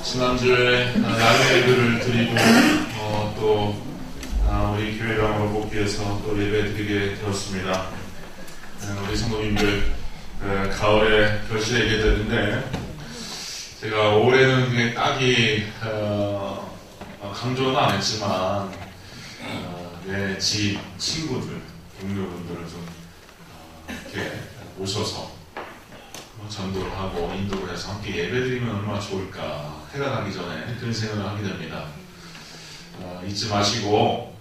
지난주에 야외예배를 드리고 또 우리 교회당으로 복귀해서 또 예배 드리게 되었습니다. 우리 성도님들 가을에 결실에 예배 드리는데 제가 올해는 그냥 딱히 강조는 안 했지만 내 집 친구들, 동료분들을 좀 이렇게 모셔서 전도를 하고 인도를 해서 함께 예배드리면 얼마나 좋을까, 해가 가기 전에 그런 생각을 하게 됩니다. 잊지 마시고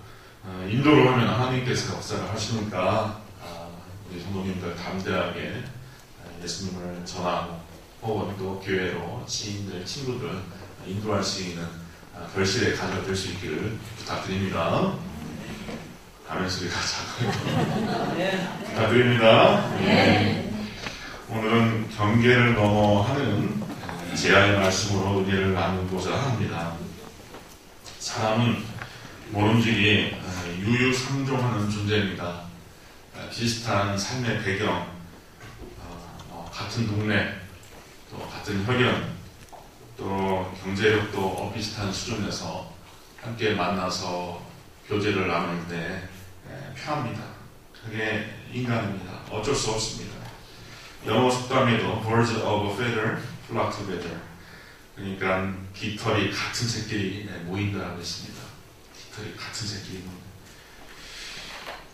인도를 하면 하나님께서 역사를 하시니까 우리 성도님들 담대하게 예수님을 전하고 혹은 또 교회로 지인들, 친구들 인도할 수 있는 결실의 가져가 될 수 있기를 부탁드립니다. 아멘 소리가 작아요. 부탁드립니다. 네. 오늘은 경계를 넘어하는 제아의 말씀으로 은혜를 나누고자 합니다. 사람은 모름지기 유유상종하는 존재입니다. 비슷한 삶의 배경, 같은 동네, 또 같은 혈연, 또 경제력도 비슷한 수준에서 함께 만나서 교제를 나눌 때 편합니다. 그게 인간입니다. 어쩔 수 없습니다. 영어 속담에도 birds of a feather flock together, 그러니까 깃털이 같은 새끼리 모인다라고 했습니다. 깃털이 같은 새끼리 모인다.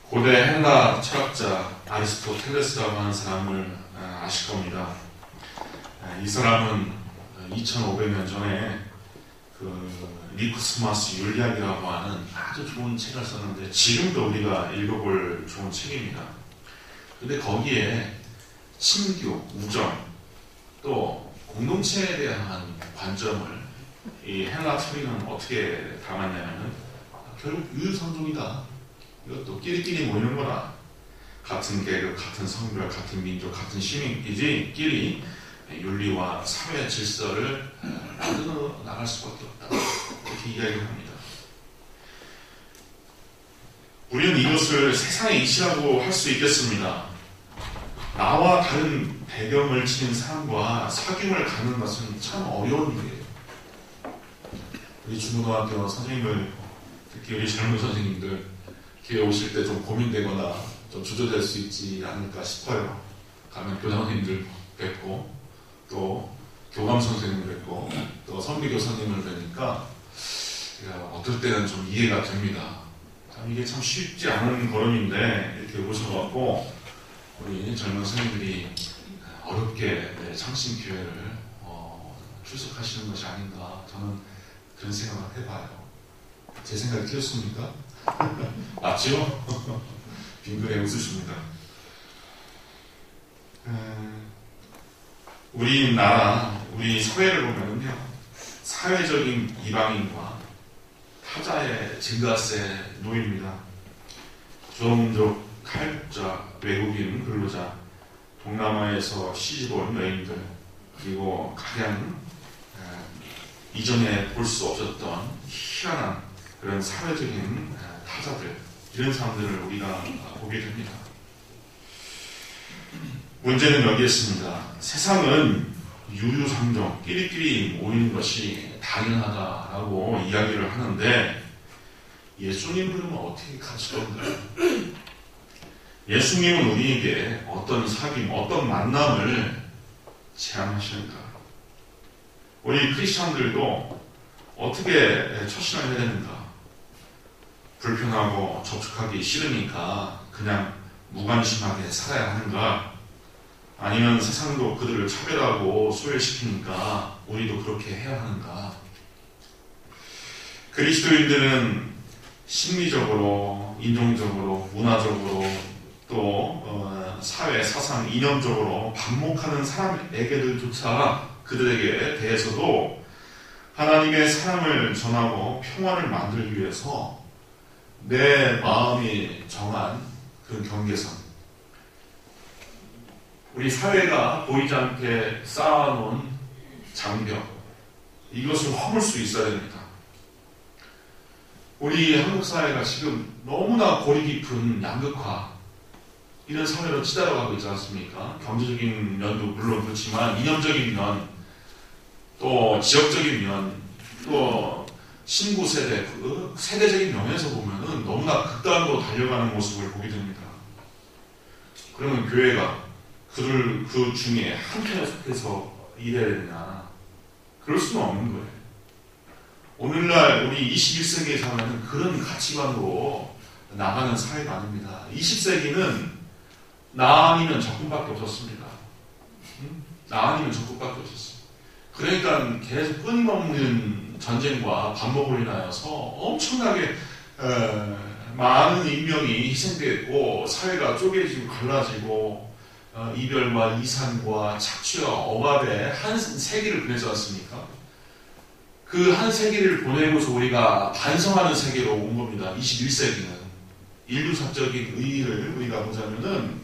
고대 헬라 철학자 아리스토텔레스라고 하는 사람을 아실 겁니다. 이 사람은 2500년 전에 니코스마스 윤리학이라고 하는 아주 좋은 책을 썼는데 지금도 우리가 읽어볼 좋은 책입니다. 근데 거기에 친교, 우정, 또 공동체에 대한 관점을 이 헬라 철학은 어떻게 담았냐면 결국 유유상종이다. 이것도 끼리끼리 모이는 거다. 같은 계급, 같은 성별, 같은 민족, 같은 시민끼리 끼리 윤리와 사회 질서를 만들어 나갈 수밖에 없다. 이렇게 이야기를 합니다. 우리는 이것을 세상의 이치라고 할 수 있겠습니다. 나와 다른 배경을 지닌 사람과 사귐을 갖는 것은 참 어려운 일이에요. 우리 중고등학교 선생님들, 특히 우리 젊은 선생님들 교회 오실 때 좀 고민되거나 좀 주저될 수 있지 않을까 싶어요. 가면 교장선생님들 뵙고 또 교감 선생님을 뵙고 또 선비교 선생님을 뵈니까 어떨 때는 좀 이해가 됩니다. 이게 참 쉽지 않은 걸음인데 이렇게 오셔갖고 우리 젊은 선생님들이 어렵게 창신교회를 출석하시는 것이 아닌가, 저는 그런 생각을 해봐요. 제 생각이 틀렸습니까? 맞죠? 빙그레 웃으십니다. 우리나라, 우리 사회를 보면요, 사회적인 이방인과 타자의 증가세 놓입니다. 조민족, 탈북자, 외국인 근로자, 동남아에서 시집온 여인들, 그리고 가장 이전에 볼 수 없었던 희한한 그런 사회적인 타자들, 이런 사람들을 우리가 보게 됩니다. 문제는 여기에 있습니다. 세상은 유유상종, 끼리끼리 모이는 것이 당연하다라고 이야기를 하는데 예수님은 어떻게 가실 건가요? 예수님은 우리에게 어떤 사귐, 어떤 만남을 제안하시는가? 우리 크리스천들도 어떻게 처신을 해야 되는가? 불편하고 접촉하기 싫으니까 그냥 무관심하게 살아야 하는가? 아니면 세상도 그들을 차별하고 소외시키니까 우리도 그렇게 해야 하는가? 그리스도인들은 심리적으로, 인종적으로, 문화적으로 또 사회, 사상, 이념적으로 반목하는 사람에게들조차 그들에게 대해서도 하나님의 사랑을 전하고 평화를 만들기 위해서 내 마음이 정한 그런 경계선, 우리 사회가 보이지 않게 쌓아놓은 장벽, 이것을 허물 수 있어야 됩니다. 우리 한국 사회가 지금 너무나 고리 깊은 양극화, 이런 사회로 치달아가고 있지 않습니까? 경제적인 면도 물론 그렇지만 이념적인 면, 또 지역적인 면, 또 신구 세대, 그 세대적인 면에서 보면은 너무나 극단으로 달려가는 모습을 보게 됩니다. 그러면 교회가 그 중에 한 편에 속해서 일해야 되느냐? 그럴 수는 없는 거예요. 오늘날 우리 21세기에 사는 그런 가치관으로 나가는 사회가 아닙니다. 20세기는 나 아니면 적군밖에 없었습니다. 나 아니면 적군밖에 없었어요. 그러니까 계속 끊임없는 전쟁과 반복으로 인하여서 엄청나게 많은 인명이 희생되었고 사회가 쪼개지고 갈라지고 이별과 이산과 착취와 억압의 한 세기를 보내지 않습니까? 그 한 세기를 보내고서 우리가 반성하는 세계로 온 겁니다. 21세기는. 인류사적인 의의를 우리가 보자면은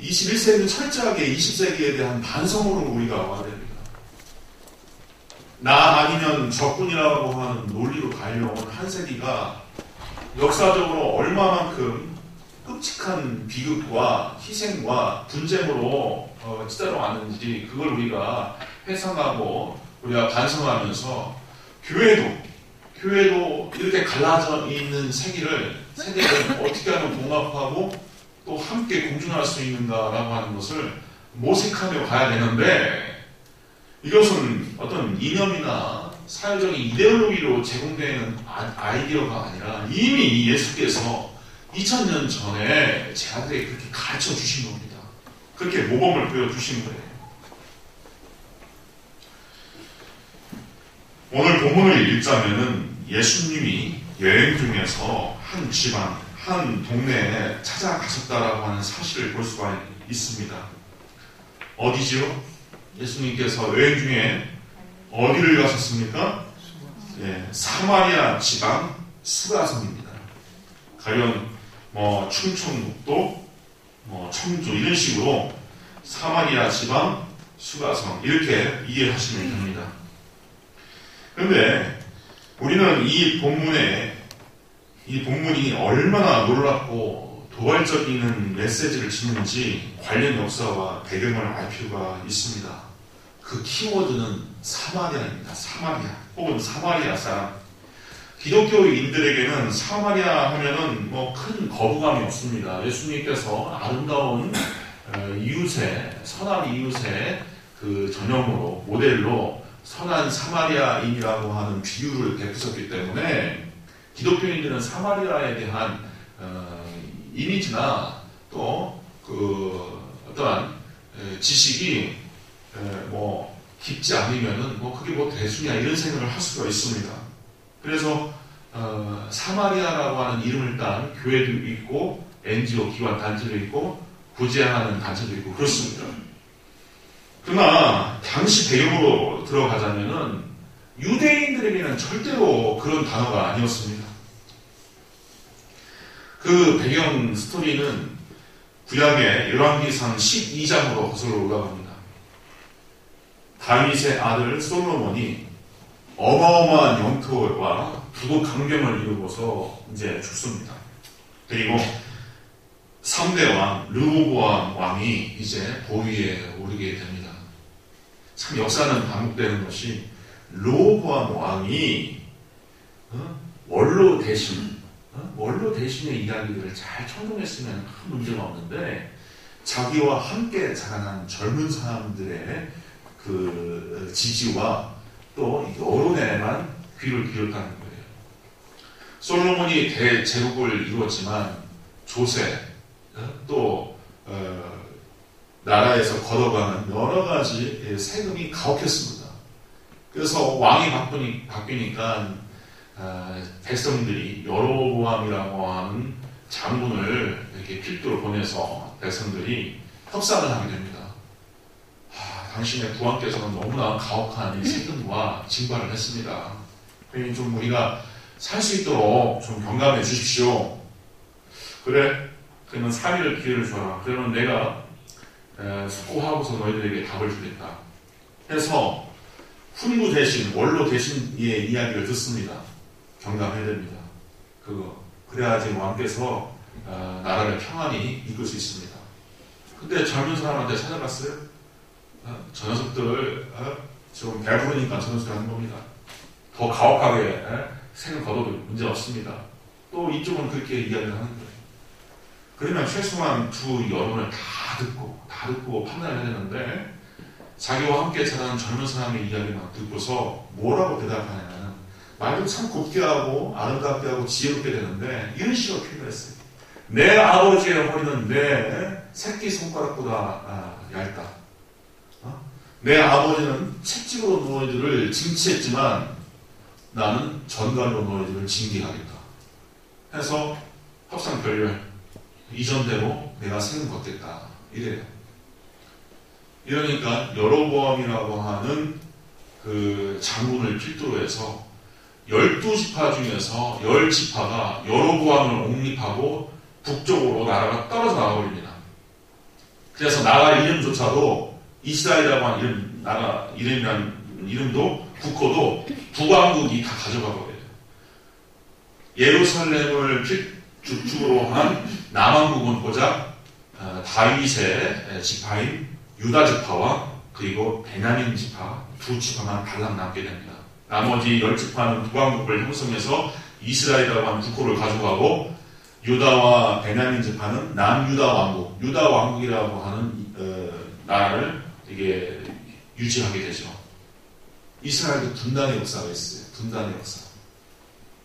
21세기는 철저하게 20세기에 대한 반성으로 우리가 와야 됩니다. 나 아니면 적군이라고 하는 논리로 달려온 한 세기가 역사적으로 얼마만큼 끔찍한 비극과 희생과 분쟁으로 치달아왔는지 그걸 우리가 회상하고 우리가 반성하면서 교회도 이렇게 갈라져 있는 세계를 어떻게 하면 봉합하고 또 함께 공존할 수 있는가라고 하는 것을 모색하며 가야 되는데 이것은 어떤 이념이나 사회적인 이데올로기로 제공되는 아이디어가 아니라 이미 예수께서 2000년 전에 제 아들에게 그렇게 가르쳐 주신 겁니다. 그렇게 모범을 보여주신 거예요. 오늘 본문을 읽자면은 예수님이 여행 중에서 한 지방, 한 동네에 찾아가셨다라고 하는 사실을 볼 수가 있습니다. 어디지요? 예수님께서 여행 중에 어디를 가셨습니까? 예, 사마리아 지방 수가성입니다. 가령 충청북도, 청주 이런 식으로 사마리아 지방 수가성 이렇게 이해하시면 됩니다. 그런데 우리는 이 본문이 얼마나 놀랍고 도발적인 메시지를 주는지 관련 역사와 배경을 알 필요가 있습니다. 그 키워드는 사마리아입니다. 사마리아 혹은 사마리아 사람. 기독교인들에게는 사마리아 하면은 큰 거부감이 없습니다. 예수님께서 아름다운 이웃의 선한 이웃의 그 전형으로 모델로 선한 사마리아인이라고 하는 비유를 베푸셨기 때문에 기독교인들은 사마리아에 대한 이미지나 또 그 어떠한 지식이 깊지 않으면은 그게 대수냐 이런 생각을 할 수가 있습니다. 그래서 사마리아라고 하는 이름을 딴 교회도 있고 NGO 기관 단체도 있고 구제하는 단체도 있고 그렇습니다. 그러나 당시 배경으로 들어가자면은 유대인들에게는 절대로 그런 단어가 아니었습니다. 그 배경 스토리는 구약의 열왕기상 12장으로 거슬러 올라갑니다. 다윗의 아들 솔로몬이 어마어마한 영토와 부도 강병을 이루고서 이제 죽습니다. 그리고 3대 왕 르호보암 왕이 이제 보위에 오르게 됩니다. 참 역사는 반복되는 것이 르호보암 왕이 원로 대신의 이야기들을 잘 청동했으면 큰 문제가 없는데 자기와 함께 자라난 젊은 사람들의 그 지지와 또 여론에만 귀를 기울였다는 거예요. 솔로몬이 대제국을 이루었지만 조세 또 나라에서 걷어가는 여러 가지 세금이 가혹했습니다. 그래서 왕이 바뀌니까 백성들이 여로보암이라고 하는 장군을 이렇게 필두로 보내서 백성들이 협상을 하게 됩니다. 당신의 부왕께서는 너무나 가혹한 이 세금과 징벌을 했습니다. 그러니 좀 우리가 살 수 있도록 좀 경감해 주십시오. 그래, 그러면 3일 기회를 줘라. 그러면 내가 숙고하고서 너희들에게 답을 주겠다. 해서 훈구 대신, 원로 대신의 이야기를 듣습니다. 경감해야 됩니다. 그래야지 왕께서 나라를 평안히 이끌 수 있습니다. 근데 젊은 사람한테 찾아갔어요. 저 녀석들 지금 배부르니까 저런 소리 하는 겁니다. 더 가혹하게 생을 거둬도 문제 없습니다. 또 이쪽은 그렇게 이야기를 하는 거예요. 그러면 최소한 두 여론을 다 듣고 판단을 해야 되는데 자기와 함께 자라는 젊은 사람의 이야기만 듣고서 뭐라고 대답하냐면 말도 참 곱게 하고 아름답게 하고 지혜롭게 되는데 이런 식으로 표현했어요. 내 아버지의 허리는 내 새끼 손가락보다 얇다. 내 아버지는 채찍으로 너희들을 징치했지만 나는 전갈로 너희들을 징계하겠다. 해서 협상결렬 이전대로 내가 생은 걷겠다. 이래요. 이러니까 여로보암이라고 하는 그 장군을 필두로 해서 12지파 중에서 10지파가 여로보암을 옹립하고 북쪽으로 나라가 떨어져 나가버립니다. 그래서 나라 이름조차도 이스라엘이라고 하는 나라 이름이란 이름도 국호도 북왕국이 다 가져가 버려요. 예루살렘을 주축으로 한 남왕국은 고작 다윗의 지파인 유다 지파와 그리고 베냐민 지파 두 지파만 달랑 남게 됩니다. 나머지 10지파는 북왕국을 형성해서 이스라엘이라고 하는 국호를 가져가고 유다와 베냐민 지파는 남유다 왕국, 유다 왕국이라고 하는 나라를 이게 유지하게 되죠. 이스라엘도 분단의 역사가 있어요. 분단의 역사.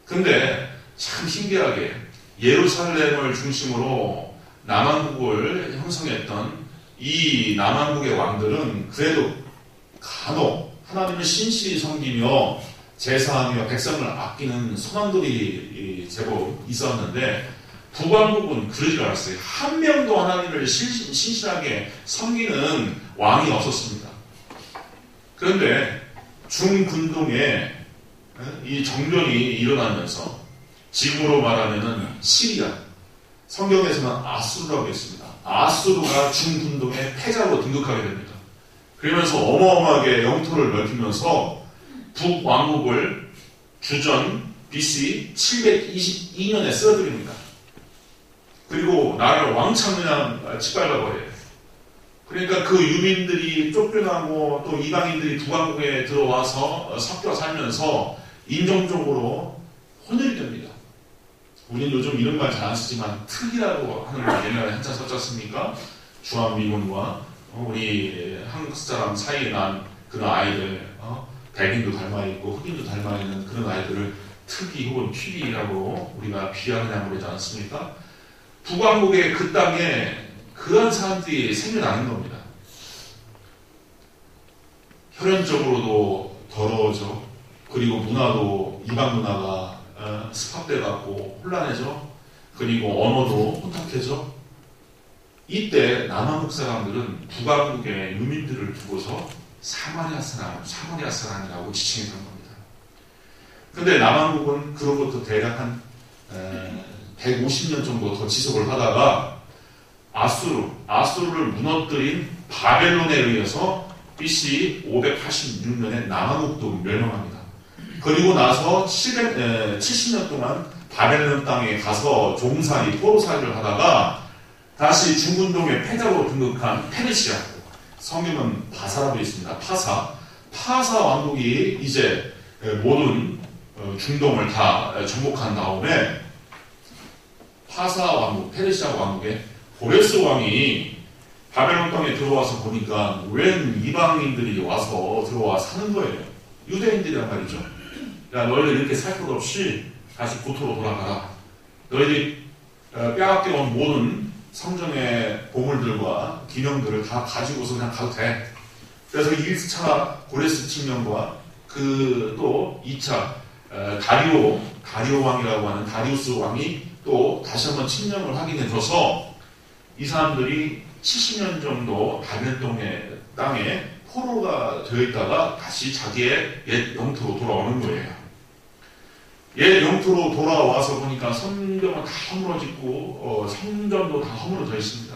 근데 참 신기하게 예루살렘을 중심으로 남왕국을 형성했던 이 남왕국의 왕들은 그래도 간혹 하나님을 신실히 섬기며 제사하며 백성을 아끼는 선왕들이 제법 있었는데 북왕국은 그러지 않았어요. 한 명도 하나님을 신실하게 섬기는 왕이 없었습니다. 그런데 중근동에 이 정전이 일어나면서 지금으로 말하면은 시리아, 성경에서는 아수르라고 했습니다. 아수르가 중근동의 패자로 등극하게 됩니다. 그러면서 어마어마하게 영토를 넓히면서 북왕국을 주전 BC 722년에 쓰러뜨립니다. 그리고 나라를 왕창 그냥 짓밟아버려요. 그러니까 그 유민들이 쫓겨나고 또 이방인들이 북왕국에 들어와서 섞여 살면서 인종적으로 혼혈이 됩니다. 우리는 요즘 이런 말 잘 안 쓰지만 특이라고 하는 말 옛날에 한자 썼지 않습니까? 주한미군과 우리 한국 사람 사이에 난 그런 아이들, 백인도 닮아있고 흑인도 닮아있는 그런 아이들을 특이 혹은 튀기라고 우리가 비하하냐고 그러지 않습니까? 북왕국의 그 땅에 그런 사람들이 생겨나는 겁니다. 혈연적으로도 더러워져. 그리고 문화도 이방 문화가 스팝돼갖고 혼란해져. 그리고 언어도 혼탁해져. 이때 남한국 사람들은 북왕국의 유민들을 두고서 사마리아 사람이라고 지칭했던 겁니다. 근데 남한국은 그로부터 대략 한 150년 정도 더 지속을 하다가 아수르를 무너뜨린 바벨론에 의해서 BC 586년에 남한국도 멸망합니다. 그리고 나서 70년 동안 바벨론 땅에 가서 종살이, 포로살이를 하다가 다시 중근동의 패자로 등극한 페르시아, 성경은 바사라고 있습니다. 파사 왕국이 이제 모든 중동을 다 정복한 다음에 파사 왕국, 페르시아 왕국의 고레스 왕이 바벨론 땅에 들어와서 보니까 웬 이방인들이 들어와 사는 거예요. 유대인들이란 말이죠. 야, 너희들 이렇게 살 것 없이 다시 고토로 돌아가라. 너희들이 빼앗겨온 모든 성전의 보물들과 기념들을 다 가지고서 그냥 가도 돼. 그래서 1차 고레스 칙령과 또 2차 다리오 왕이라고 하는 다리우스 왕이 또 다시 한번 칙령을 확인해줘서 이 사람들이 70년 정도 바벨론 땅에 포로가 되어 있다가 다시 자기의 옛 영토로 돌아오는 거예요. 옛 영토로 돌아와서 보니까 성경은 다 허물어지고 성전도 다 허물어져 있습니다.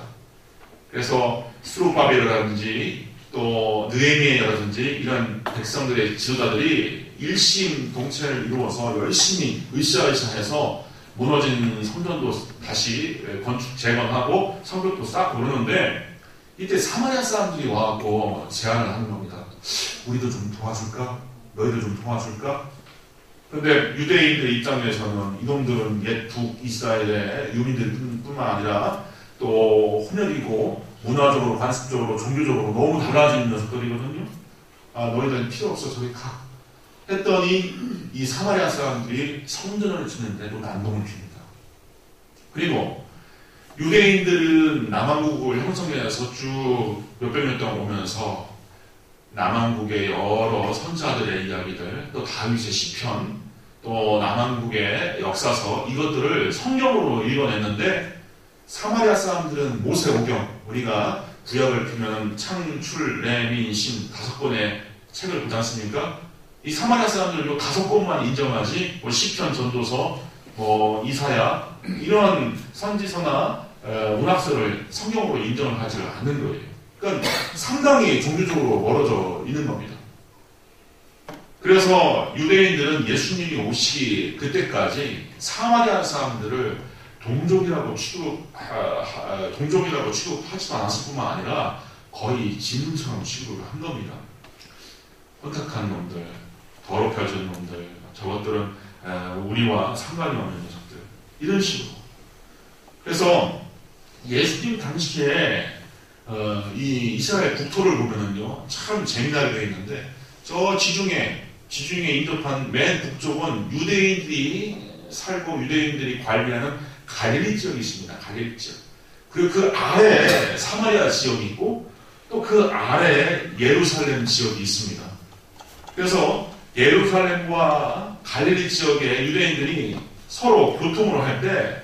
그래서 스루바벨이라든지 또 느헤미야라든지 이런 백성들의 지도자들이 일심동체를 이루어서 열심히 으쌰으쌰해서 무너진 성전도 다시 건축 재건하고 성벽도 쌓고 그러는데 이때 사마리아 사람들이 와갖고 제안을 하는 겁니다. 우리도 좀 도와줄까? 너희도 좀 도와줄까? 근데 유대인들 입장에서는 이놈들은 옛 북이스라엘의 유민들뿐만 아니라 또 혼혈이고 문화적으로, 관습적으로, 종교적으로 너무 달라진 녀석들이거든요. 너희들은 필요 없어, 저기 가. 했더니 이 사마리아 사람들이 성전을 짓는데도 난동을 핍니다. 그리고 유대인들은 남왕국을 형성해서 쭉 몇백 년 동안 오면서 남왕국의 여러 선지자들의 이야기들, 또 다윗의 시편, 또 남왕국의 역사서, 이것들을 성경으로 읽어냈는데 사마리아 사람들은 모세오경, 우리가 구약을 펴면 창출, 레민, 신 5권의 책을 보지 않습니까? 이 사마리아 사람들은 이 5권만 인정하지, 시편, 전도서, 이사야, 이런 선지서나 문학서를 성경으로 인정을 하지 않는 거예요. 그러니까 상당히 종교적으로 멀어져 있는 겁니다. 그래서 유대인들은 예수님이 오시기 그때까지 사마리아 사람들을 동족이라고 취급하지도 않았을 뿐만 아니라 거의 짐승처럼 취급을 한 겁니다. 혼탁한 놈들, 더럽혀진 놈들, 저것들은 우리와 상관이 없는 녀석들, 이런 식으로. 그래서 예수님 당시에 이 이스라엘 국토를 보면은요, 참 재미나게 되어 있는데, 저 지중해 인접한 맨 북쪽은 유대인들이 살고 유대인들이 관리하는 갈릴리 지역이 있습니다. 갈릴리 지역. 그리고 그 아래에 사마리아 지역이 있고, 또 그 아래에 예루살렘 지역이 있습니다. 그래서 예루살렘과 갈릴리 지역의 유대인들이 서로 교통을 할 때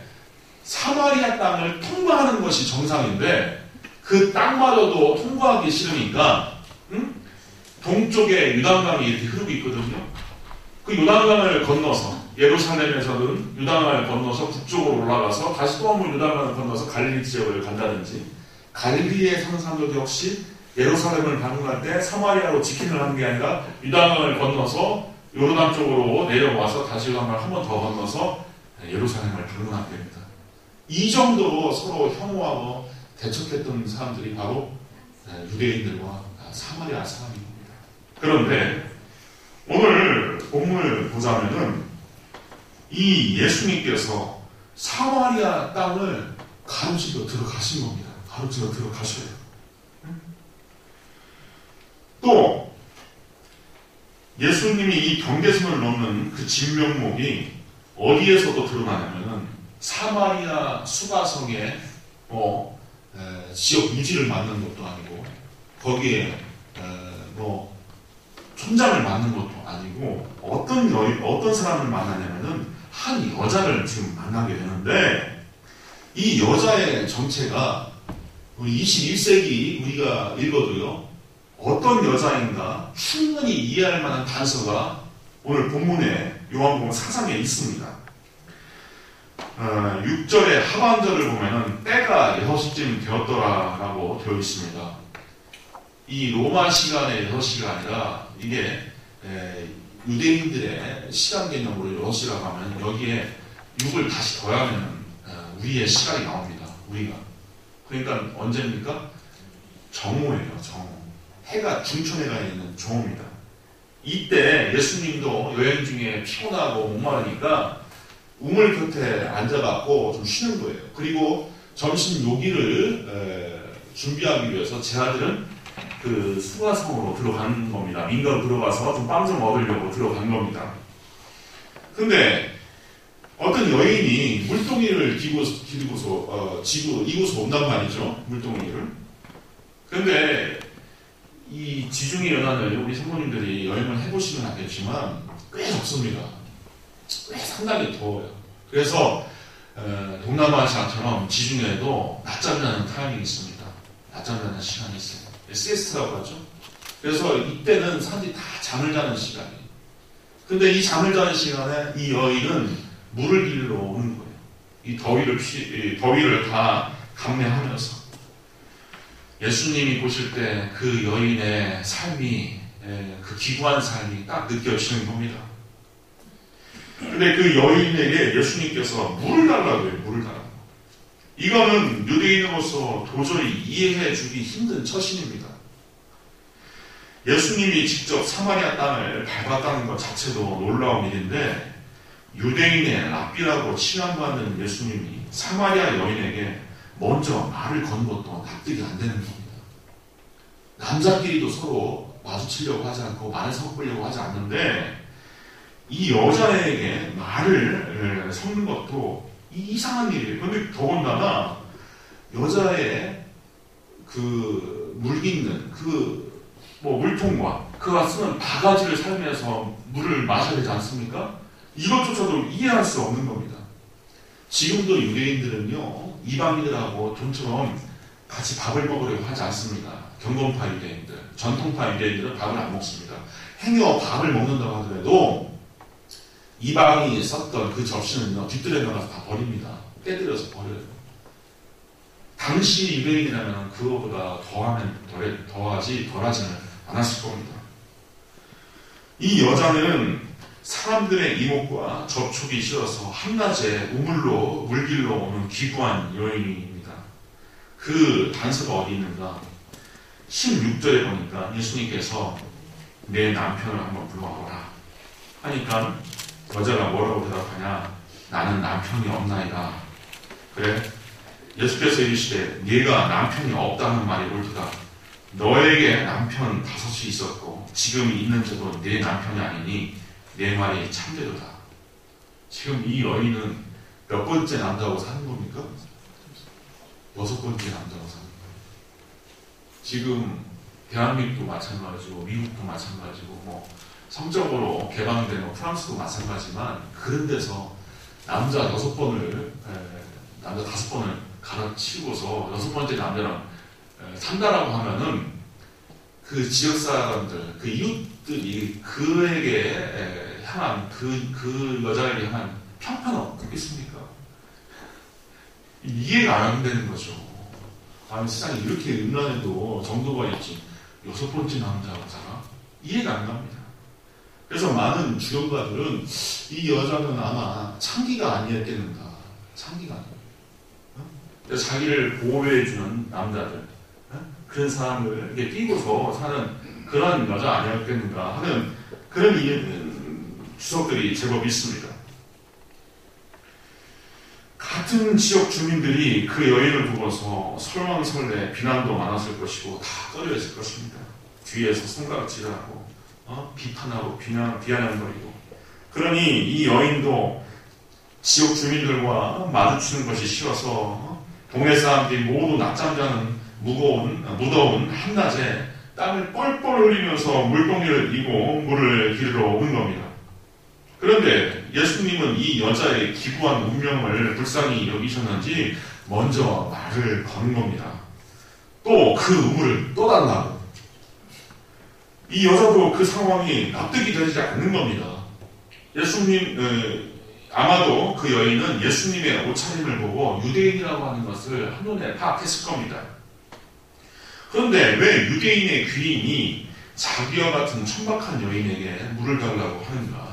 사마리아 땅을 통과하는 것이 정상인데, 그 땅마저도 통과하기 싫으니까 동쪽에 요단강이 이렇게 흐르고 있거든요. 그 요단강을 건너서 예루살렘에서는 요단강을 건너서 북쪽으로 올라가서 다시 또 한번 요단강을 건너서 갈릴리 지역을 간다든지, 갈릴리에 사는 사람들도 역시 예루살렘을 방문할 때 사마리아로 직행을 하는 게 아니라 요단강을 건너서 요르단 쪽으로 내려와서 다시 요단강을 한 번 더 건너서 예루살렘을 방문하게 됩니다. 이 정도로 서로 혐오하고 대척했던 사람들이 바로 유대인들과 사마리아 사람입니다. 그런데 오늘 본문을 보자면은 이 예수님께서 사마리아 땅을 가로질러 들어가신 겁니다. 가로질러 들어가셔요. 또 예수님이 이 경계선을 넘는 그 진면목이 어디에서도 드러나냐면은 사마리아 수가성의 지역 유지를 맡는 것도 아니고, 거기에 촌장을 맡는 것도 아니고, 어떤 사람을 만나냐면은 한 여자를 지금 만나게 되는데, 이 여자의 정체가 21세기 우리가 읽어도요, 어떤 여자인가 충분히 이해할 만한 단서가 오늘 본문에 요한복음 4장에 있습니다. 6절의 하반절을 보면은 때가 6시쯤 되었더라라고 되어 있습니다. 이 로마 시간의 6시가 아니라 이게 유대인들의 시간 개념으로 6시라고 하면 여기에 6을 다시 더하면 우리의 시간이 나옵니다. 우리가. 그러니까 언제입니까? 정오예요. 정오. 해가 중천에가 있는 정오입니다. 이때 예수님도 여행 중에 피곤하고 목마르니까 우물 곁에 앉아갖고 좀 쉬는 거예요. 그리고 점심 요기를 준비하기 위해서 제 아들은 그 수가성으로 들어간 겁니다. 민가로 들어가서 좀 빵 좀 얻으려고 들어간 겁니다. 근데 어떤 여인이 물동이를 이고서 온단 말이죠. 물동이를. 근데 이 지중해 연안을 우리 성도님들이 여행을 해보시면 알겠지만 꽤 덥습니다. 꽤 상당히 더워요. 그래서 동남아시아처럼 지중해에도 낮잠 자는 타임이 있습니다. 낮잠 자는 시간이 있어요. 시에스타라고 하죠. 그래서 이때는 사람들이 다 잠을 자는 시간이에요. 근데 이 잠을 자는 시간에 이 여인은 물을 길러 오는 거예요. 이 더위를 다 감내하면서 예수님이 보실 때 그 여인의 삶이, 그 기구한 삶이 딱 느껴지는 겁니다. 근데 그 여인에게 예수님께서 물을 달라고 해요. 물을 달라고. 이거는 유대인으로서 도저히 이해해 주기 힘든 처신입니다. 예수님이 직접 사마리아 땅을 밟았다는 것 자체도 놀라운 일인데 유대인의 랍비라고 칭함받는 예수님이 사마리아 여인에게 먼저 말을 건 것도 납득이 안 되는 겁니다. 남자끼리도 서로 마주치려고 하지 않고 말을 섞으려고 하지 않는데 이 여자에게 말을 섞는 것도 이상한 일이에요. 그런데 더군다나 여자의 그 물깃는 물통과 그가 쓰는 바가지를 사용해서 물을 마셔야 되지 않습니까? 이것조차도 이해할 수 없는 겁니다. 지금도 유대인들은요, 이방인들하고 좀처럼 같이 밥을 먹으려고 하지 않습니다. 경건파 유대인들, 전통파 유대인들은 밥을 안 먹습니다. 행여 밥을 먹는다고 하더라도 이방인이 썼던 그 접시는요, 뒷뜰에 나가서 다 버립니다. 떼들여서 버려요. 당시 유대인이라면 그거보다 덜하지는 않았을 겁니다. 이 여자는 사람들의 이목과 접촉이 싫어서 한낮에 우물로 물길로 오는 기구한 여인입니다. 그 단서가 어디 있는가? 16절에 보니까 예수님께서 내 남편을 한번 불러오라 하니까 여자가 뭐라고 대답하냐? 나는 남편이 없나이다. 그래? 예수께서 이르시되 네가 남편이 없다는 말이 옳도다. 너에게 남편 5이 있었고 지금 있는 자도 네 남편이 아니니 내 말이 참되도다. 지금 이 여인은 몇 번째 남자하고 사는 겁니까? 6번째 남자하고 사는 거예요. 지금 대한민국도 마찬가지고 미국도 마찬가지고 성적으로 개방된 프랑스도 마찬가지만 그런 데서 남자 5번을 갈아치우고서 6번째 남자랑 산다라고 하면은 그 지역 사람들, 그 이웃들이 그에게 향한 그 여자에게 향한 평판은 어떻겠습니까? 이해가 안 되는 거죠. 아니 세상에 이렇게 음란해도 정도가 있지 6번째 남자가 살아? 이해가 안 갑니다. 그래서 많은 주경가들은 이 여자는 아마 창기가 아니었겠는가. 창기가 아니에요. 자기를 보호해주는 남자들, 그런 사람을 이렇게 끼고서 사는 그런 여자 아니었겠는가 하는 그런 추석들이 제법 있습니다. 같은 지역 주민들이 그 여인을 보고서 설왕설래 비난도 많았을 것이고 다 꺼려했을 것입니다. 뒤에서 손가락질하고 비판하고 비아냥거리고. 그러니 이 여인도 지역 주민들과 마주치는 것이 싫어서 동네 사람들이 모두 낮잠 자는 무더운 한낮에 땀을 뻘뻘 흘리면서 물동이를 이고 물을 기르러 온 겁니다. 그런데 예수님은 이 여자의 기구한 운명을 불쌍히 여기셨는지 먼저 말을 거는 겁니다. 또 그 우물을 또 달라고. 이 여자도 그 상황이 납득이 되지 않는 겁니다. 아마도 그 여인은 예수님의 옷차림을 보고 유대인이라고 하는 것을 한눈에 파악했을 겁니다. 그런데 왜 유대인의 귀인이 자기와 같은 천박한 여인에게 물을 달라고 하는가?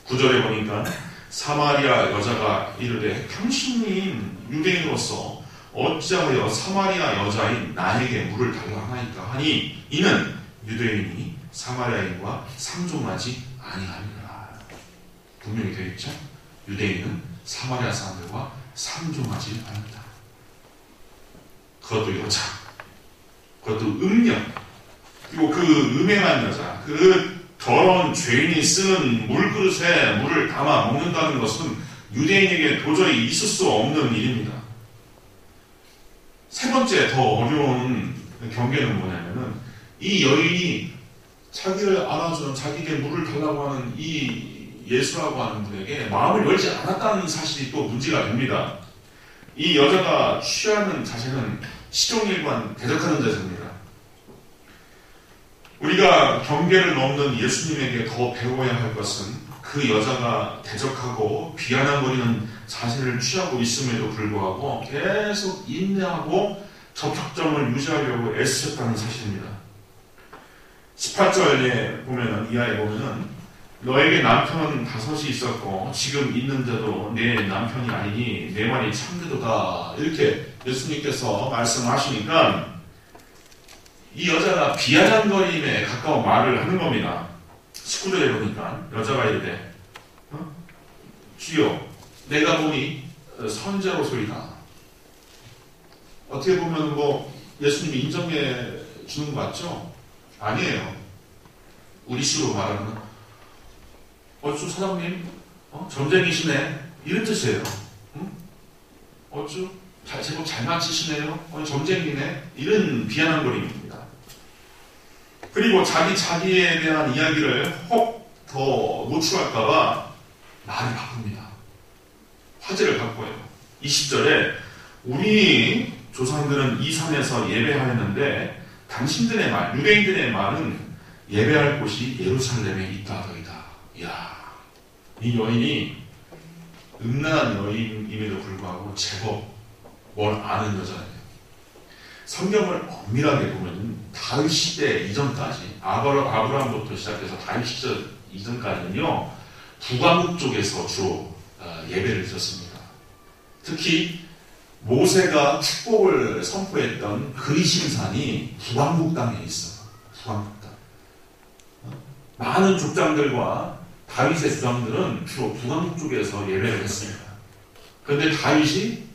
9절에 보니까 사마리아 여자가 이르되 당신이 유대인으로서 어찌하여 사마리아 여자인 나에게 물을 달라 하나이까 하니 이는 유대인이 사마리아인과 상종하지 아니하니라. 분명히 되어 있죠. 유대인은 사마리아 사람들과 상종하지 않는다. 그것도 여자, 그것도 음녀, 그리고 그 음행한 여자, 그 더러운 죄인이 쓰는 물그릇에 물을 담아 먹는다는 것은 유대인에게 도저히 있을 수 없는 일입니다. 세 번째 더 어려운 경계는 뭐냐면은 이 여인이 자기를 안아주는, 자기에게 물을 달라고 하는 이 예수라고 하는 분에게 마음을 열지 않았다는 사실이 또 문제가 됩니다. 이 여자가 취하는 자세는 시종일관 대적하는 자세입니다. 우리가 경계를 넘는 예수님에게 더 배워야 할 것은 그 여자가 대적하고 비아냥거리는 자세를 취하고 있음에도 불구하고 계속 인내하고 접촉점을 유지하려고 애쓰셨다는 사실입니다. 18절에 보면은, 이하에 보면은 너에게 남편은 5이 있었고 지금 있는 자도 내 남편이 아니니 내 말이 참되도다. 이렇게 예수님께서 말씀하시니까 이 여자가 비아냥거림에 가까운 말을 하는 겁니다. 19절에 보니까 여자가 이르되 주여 내가 보니 선제로소이다. 어떻게 보면 뭐 예수님이 인정해 주는 거 맞죠? 아니에요. 우리 식으로 말하면 어쭈 사장님 점쟁이시네 이런 뜻이에요. 어쭈 제법 잘 맞히시네요. 점쟁이네 이런 비아냥거림입니다. 그리고 자기에 대한 이야기를 혹 더 노출할까봐 말을 바꿉니다. 화제를 바꿔요. 20절에 우리 조상들은 이 산에서 예배하였는데 당신들의 말, 유대인들의 말은 예배할 곳이 예루살렘에 있다더이다. 이야, 이 여인이 음란한 여인임에도 불구하고 제법 뭘 아는 여자예요. 성경을 엄밀하게 보면 다윗 시대 이전까지 아브라함부터 시작해서 다윗 시대 이전까지는요 북왕국 쪽에서 주로 예배를 드렸습니다. 특히 모세가 축복을 선포했던 그리심산이 북왕국 땅에 있어요. 북왕국 땅. 많은 족장들과 다윗의 주장들은 주로 북왕국 쪽에서 예배를 했습니다. 그런데 다윗이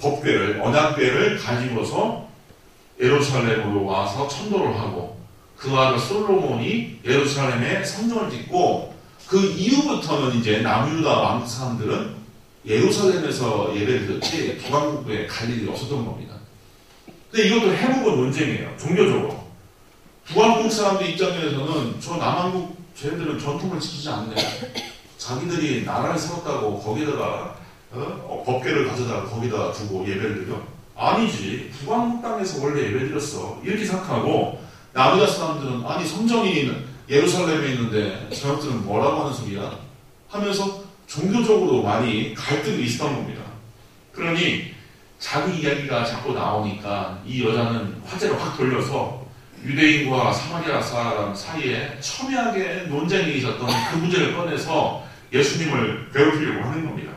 법궤를, 언약궤를 가지고서 예루살렘으로 와서 천도를 하고 그 아들 솔로몬이 예루살렘에 성전을 짓고 그 이후부터는 이제 남유다 왕국 사람들은 예루살렘에서 예배를 드렸지 북왕국에 갈 일이 없었던 겁니다. 근데 이것도 해묵은 논쟁이에요. 종교적으로. 북왕국 사람들 입장에서는 저 남왕국 쟤네들은 전통을 지키지 않네. 자기들이 나라를 세웠다고 거기다가 법궤를 가져다가 거기다 두고 예배를 드려? 아니지. 북왕국 땅에서 원래 예배 드렸어. 이렇게 생각하고 남유다 사람들은 아니 성전이 예루살렘에 있는데 저녁들은 뭐라고 하는 소리야? 하면서 종교적으로 많이 갈등이 있었던 겁니다. 그러니 자기 이야기가 자꾸 나오니까 이 여자는 화제를 확 돌려서 유대인과 사마리아 사람 사이에 첨예하게 논쟁이 있었던 그 문제를 꺼내서 예수님을 괴롭히려고 하는 겁니다.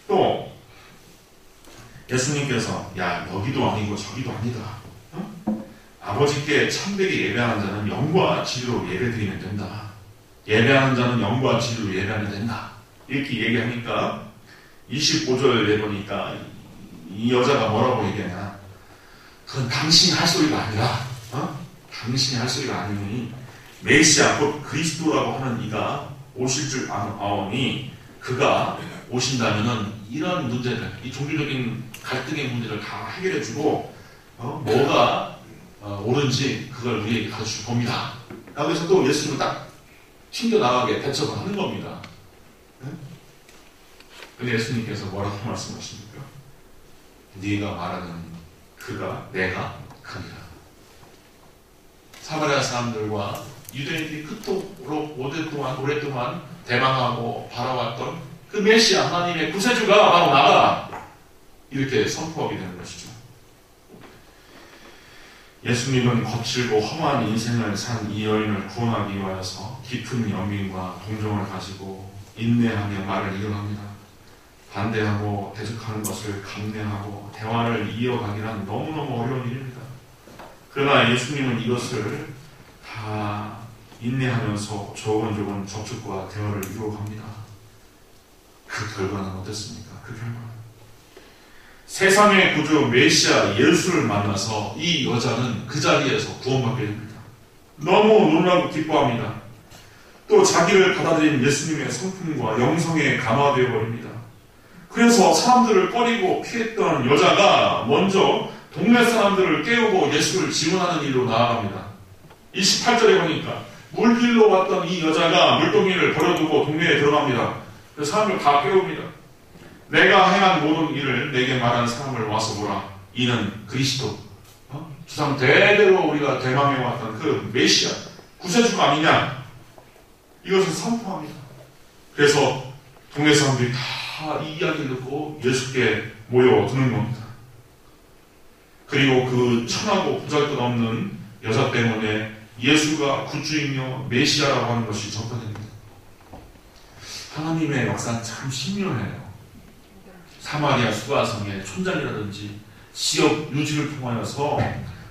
또 예수님께서 야 여기도 아니고 저기도 아니다. 아버지께 참되게 예배하는 자는 영과 진리로 예배드리면 된다. 예배하는 자는 영과 진리로 예배하면 된다. 이렇게 얘기하니까 25절에 보니까 이 여자가 뭐라고 얘기하냐. 그건 당신이 할 소리가 아니라 당신이 할 소리가 아니니 메시아 곧 그리스도라고 하는 이가 오실 줄 아오니 그가 오신다면은 이런 문제들, 이 종교적인 갈등의 문제를 다 해결해주고 뭐가 옳은지 그걸 우리에게 가르칠 겁니다. 그래서 또 예수님을 딱 튕겨나가게 대처를 하는 겁니다. 근데 예수님께서 뭐라고 말씀하십니까? 네가 말하는 그가 내가 그니라. 사마리아 사람들과 유대인들이 그토록 오랫동안 대망하고 바라왔던 그 메시아 하나님의 구세주가 바로 나다. 이렇게 선포하게 되는 것이죠. 예수님은 거칠고 험한 인생을 산 이 여인을 구원하기 위하여서 깊은 연민과 동정을 가지고 인내하며 말을 이어갑니다. 반대하고 대적하는 것을 감내하고 대화를 이어가기란 너무너무 어려운 일입니다. 그러나 예수님은 이것을 다 인내하면서 조곤조곤 접촉과 대화를 이루어갑니다. 그 결과는 어땠습니까? 그 결과는 세상의 구주 메시아 예수를 만나서 이 여자는 그 자리에서 구원받게 됩니다. 너무 놀라고 기뻐합니다. 또 자기를 받아들인 예수님의 성품과 영성에 감화되어 버립니다. 그래서 사람들을 꺼리고 피했던 여자가 먼저 동네 사람들을 깨우고 예수를 지원하는 일로 나아갑니다. 28절에 보니까 물길로 왔던 이 여자가 물동이를 버려두고 동네에 들어갑니다. 그 사람을 다 깨웁니다. 내가 행한 모든 일을 내게 말하는 사람을 와서 보라. 이는 그리스도. 주상 대대로 우리가 대망해왔던 그 메시아, 구세주가 아니냐. 이것을 선포합니다. 그래서 동네 사람들이 다 이 이야기를 듣고 예수께 모여드는 겁니다. 그리고 그 천하고 보잘것없는 여자 때문에 예수가 구주이며 메시아라고 하는 것이 전파됩니다. 하나님의 역사는 참 신묘해요. 사마리아 수가성의 촌장이라든지 지역 유지를 통하여서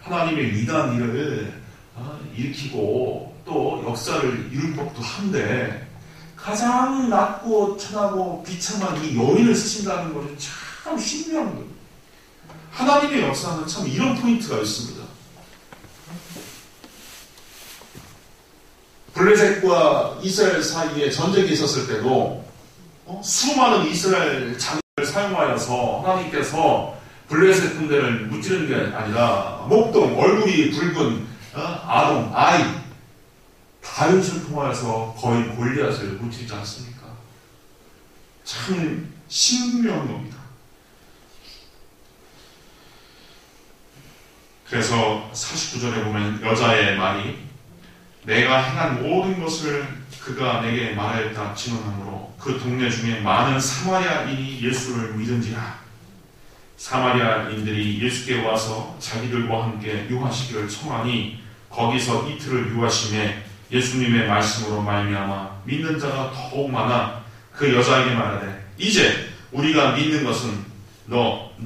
하나님의 위대한 일을 일으키고 또 역사를 이룰 법도 한데 가장 낮고 천하고 비참한 이 여인을 쓰신다는 것은 참 신기한 거예요. 하나님의 역사는 참 이런 포인트가 있습니다. 블레셋과 이스라엘 사이에 전쟁이 있었을 때도 수많은 이스라엘 장군을 사용하여서 하나님께서 블레셋 군대를 무찌르는 게 아니라 목동, 얼굴이 붉은 아동, 아이 다윗을 통하여서 거의 골리앗을 무찌르지 않습니까? 참 신기한 겁니다. 그래서 49절에 보면 여자의 말이 내가 행한 모든 것을 그가 내게 말하였다 증언하므로 그 동네 중에 많은 사마리아인이 예수를 믿은지라. 사마리아인들이 예수께 와서 자기들과 함께 유하시기를 청하니 거기서 이틀을 유하심에 예수님의 말씀으로 말미암아 믿는 자가 더욱 많아 그 여자에게 말하되 이제 우리가 믿는 것은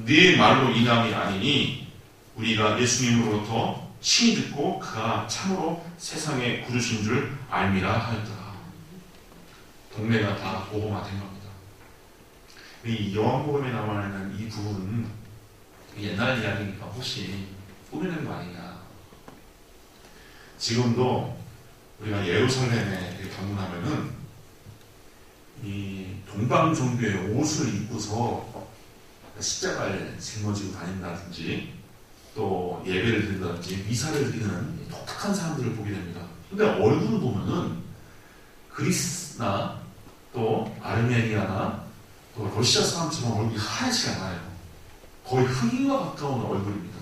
네 말로 인함이 아니니 우리가 예수님으로부터 친히 듣고 그가 참으로 세상의 구주신 줄 알미라 하였더라. 동네가 다 복음화된 겁니다. 이 요한복음에 나와 있는 이 부분은 옛날 이야기니까 혹시 꾸미는 거 아니냐. 지금도 우리가 예루살렘에 방문하면은 이 동방 종교의 옷을 입고서 십자가를 짊어지고 다닌다든지 또 예배를 드린다든지 미사를 드리는 독특한 사람들을 보게 됩니다. 근데 얼굴을 보면은 그리스나 또 아르메니아나 또 러시아 사람처럼 얼굴이 하얗지 않아요. 거의 흑인과 가까운 얼굴입니다.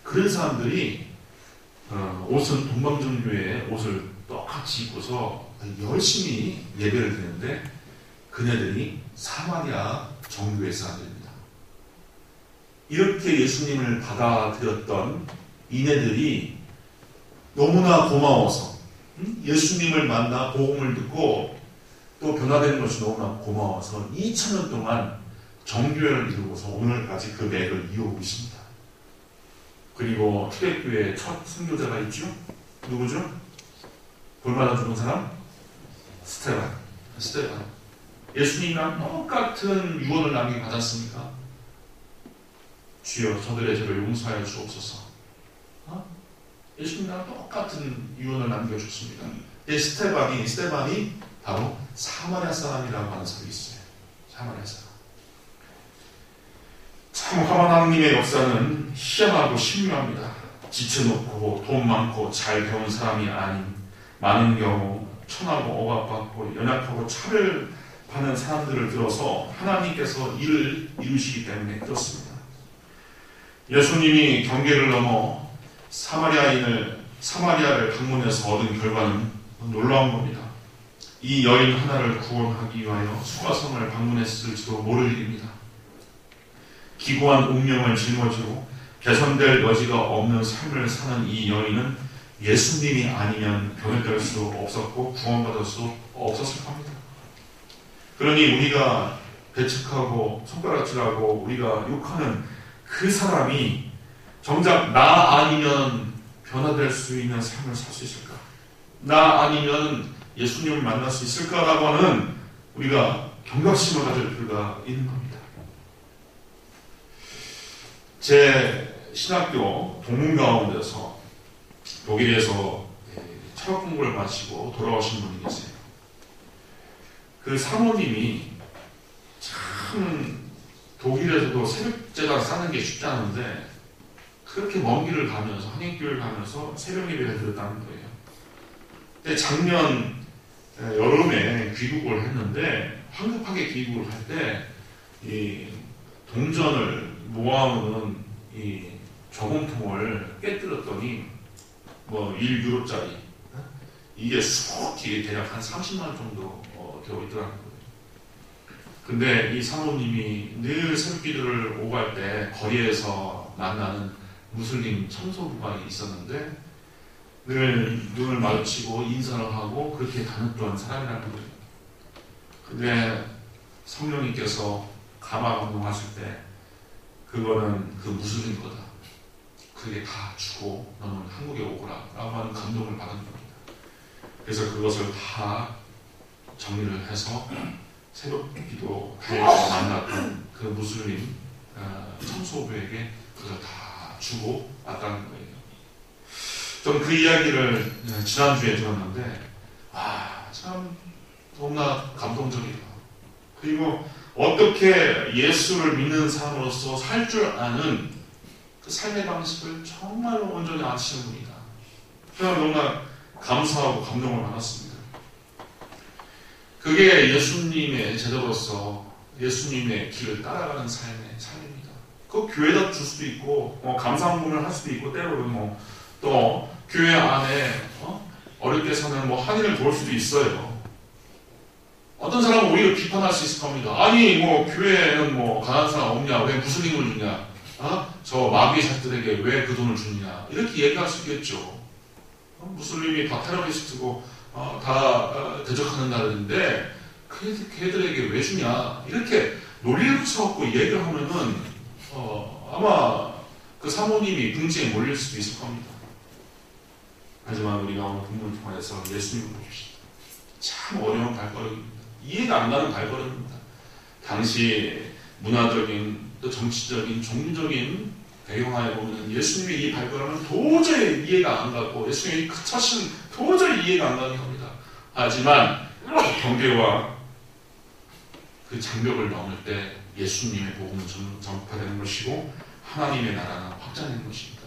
그런 사람들이 옷은 동방종교의 옷을 똑같이 입고서 열심히 예배를 드리는데 그네들이 사마리아 정교의 사람들입니다. 이렇게 예수님을 받아들였던 이네들이 너무나 고마워서 예수님을 만나 복음을 듣고 또 변화되는 것이 너무나 고마워서 2000년 동안 정교회를 이루고서 오늘까지 그 맥을 이어오고 있습니다. 그리고 초대교회의 첫 선교자가 있죠? 누구죠? 돌마다 죽은 사람? 스테반. 예수님이랑 똑같은 유언을 남기게 받았습니까? 주여 저들의 죄를 용서하여 주옵소서. 예수님이랑 똑같은 유언을 남겨줬습니다. 스테반이 바로 사마리아 사람이라고 하는 사람이 있어요. 사마리아 사람. 참 하나님의 역사는 희한하고 신묘합니다. 지쳐놓고 돈 많고 잘 배운 사람이 아닌 많은 경우 천하고 억압받고 연약하고 차별받는 사람들을 들어서 하나님께서 일을 이루시기 때문에 그렇습니다. 예수님이 경계를 넘어 사마리아를 방문해서 얻은 결과는 놀라운 겁니다. 이 여인 하나를 구원하기 위하여 수가성을 방문했을지도 모를 일입니다. 기구한 운명을 짊어지고 개선될 여지가 없는 삶을 사는 이 여인은 예수님이 아니면 변화될 수 없었고 구원받을 수 없었을 겁니다. 그러니 우리가 배척하고 손가락질하고 우리가 욕하는 그 사람이 정작 나 아니면 변화될 수 있는 삶을 살 수 있을까? 나 아니면 예수님을 만날 수 있을까라고 하는 우리가 경각심을 가질 필요가 있는 겁니다. 제 신학교 동문 가운데서 독일에서 철학 공부를 마치고 돌아오신 분이 계세요. 그 사모님이 참 독일에서도 새벽제단 싸는 게 쉽지 않은데 그렇게 먼 길을 가면서 한인교회를 가면서 새벽 예배를 드렸다는 거예요. 근데 작년 여름에 귀국을 했는데 황급하게 귀국을 할 때 이 동전을 모아오는 이 저금통을 깨뜨렸더니 1유로짜리 이게 수억이 대략 한 30만 원 정도 되어 있더라는 거예요. 근데 이 사모님이 늘 새벽기도를 오고 할 때 거리에서 만나는 무슬림 청소부가 있었는데 늘 눈을 마주치고 인사를 하고 그렇게 다녔던 사람이라는 거예요. 근데 성령님께서 가마감동하실 때 그거는 그 무술인 거다. 그게 다 주고 너는 한국에 오거라 라고 하는 감동을 받은 겁니다. 그래서 그것을 다 정리를 해서 새벽 기도회에서 만났던 그 무슬림 청소부에게 그걸 다 주고 왔다는 거예요. 좀 그 이야기를 지난주에 들었는데 참 너무나 감동적이다. 그리고 어떻게 예수를 믿는 사람으로서 살 줄 아는 그 삶의 방식을 정말로 온전히 아시는 분이다. 그냥 너무나 감사하고 감동을 받았습니다. 그게 예수님의 제자로서 예수님의 길을 따라가는 삶입니다. 그 교회다 줄 수도 있고 감상문을 할 수도 있고 때로는 또 교회 안에 어렵게 사는 한인을 도울 수도 있어요. 어떤 사람은 오히려 비판할 수 있을 겁니다. 아니 교회에는 가난한 사람 없냐? 왜 무슬림을 주냐? 저 마귀의 자들에게 왜 그 돈을 주냐? 이렇게 얘기할 수 있겠죠. 무슬림이 다 테러리스트고 다 대적하는 나라인데 걔들에게 왜 주냐? 이렇게 논리를 붙여갖고 얘기를 하면은 아마 그 사모님이 궁지에 몰릴 수도 있을 겁니다. 하지만 우리가 오늘 본문을 통해서 예수님을 봅시다. 참 어려운 발걸음입니다. 이해가 안 가는 발걸음입니다. 당시 문화적인 또 정치적인 종교적인 배경하에 보면 예수님의 이 발걸음은 도저히 이해가 안 가고 예수님의 그 처신 도저히 이해가 안 가는 겁니다. 하지만 경계와 그 장벽을 넘을 때 예수님의 복음은 전파되는 것이고 하나님의 나라는 확장되는 것입니다.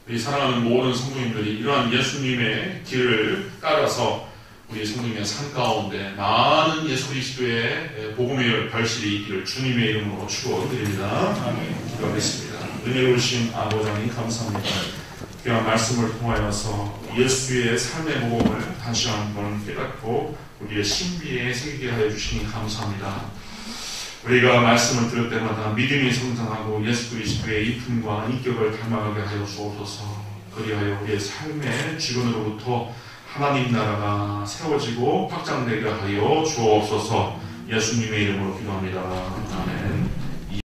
우리 사랑하는 모든 성도님들이 이러한 예수님의 길을 따라서 우리 성도님의 삶 가운데 많은 예수 그리스도의 복음의 결실이 있기를 주님의 이름으로 축원드립니다. 기도하겠습니다. 은혜로우신 아버지 하나님 감사합니다. 귀한 말씀을 통하여서 예수의 삶의 복음을 다시 한번 깨닫고 우리의 신비에 새기게 하여 주시니 감사합니다. 우리가 말씀을 들을 때마다 믿음이 성장하고 예수 그리스도의 이품과 인격을 닮아가게 하여 주옵소서. 그리하여 우리의 삶의 주변으로부터 하나님 나라가 세워지고 확장되게 하여 주옵소서. 예수님의 이름으로 기도합니다. 아멘.